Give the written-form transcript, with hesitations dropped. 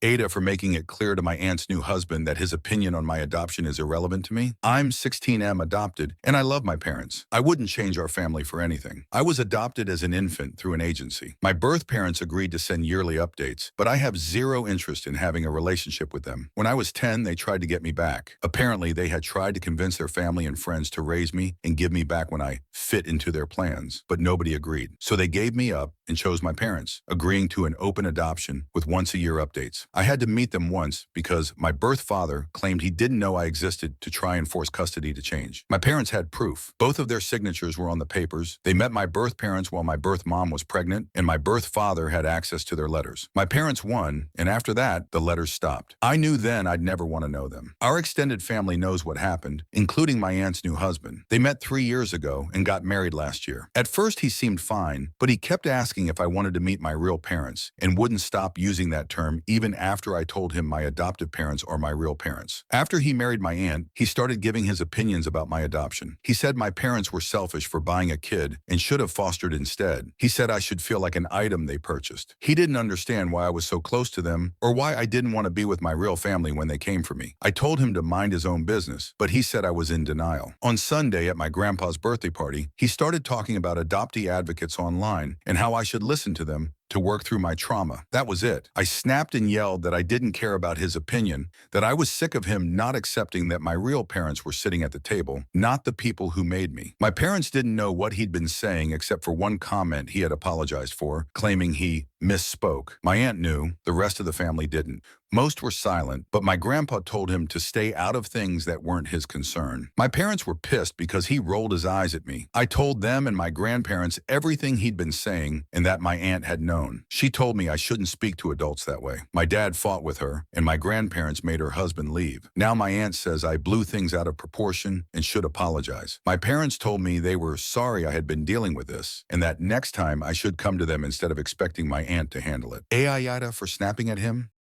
AITA for making it clear to my aunt's new husband that his opinion on my adoption is irrelevant to me. I'm 16M adopted, and I love my parents. I wouldn't change our family for anything. I was adopted as an infant through an agency. My birth parents agreed to send yearly updates, but I have zero interest in having a relationship with them. When I was 10, they tried to get me back. Apparently, they had tried to convince their family and friends to raise me and give me back when I fit into their plans, but nobody agreed. So they gave me up and chose my parents, agreeing to an open adoption with once-a-year updates. I had to meet them once because my birth father claimed he didn't know I existed to try and force custody to change. My parents had proof. Both of their signatures were on the papers. They met my birth parents while my birth mom was pregnant, and my birth father had access to their letters. My parents won, and after that, the letters stopped. I knew then I'd never want to know them. Our extended family knows what happened, including my aunt's new husband. They met 3 years ago and got married last year. At first, he seemed fine, but he kept asking if I wanted to meet my real parents and wouldn't stop using that term even after I told him my adoptive parents are my real parents. After he married my aunt, he started giving his opinions about my adoption. He said my parents were selfish for buying a kid and should have fostered instead. He said I should feel like an item they purchased. He didn't understand why I was so close to them or why I didn't want to be with my real family when they came for me. I told him to mind his own business, but he said I was in denial. On Sunday at my grandpa's birthday party, he started talking about adoptee advocates online and how I should listen to them to work through my trauma. That was it. I snapped and yelled that I didn't care about his opinion, that I was sick of him not accepting that my real parents were sitting at the table, not the people who made me. My parents didn't know what he'd been saying except for one comment he had apologized for, claiming he misspoke. My aunt knew, the rest of the family didn't. Most were silent, but my grandpa told him to stay out of things that weren't his concern. My parents were pissed because he rolled his eyes at me. I told them and my grandparents everything he'd been saying and that my aunt had known. She told me I shouldn't speak to adults that way. My dad fought with her, and my grandparents made her husband leave. Now my aunt says I blew things out of proportion and should apologize. My parents told me they were sorry I had been dealing with this, and that next time I should come to them instead of expecting my aunt to handle it. AITA for snapping at him?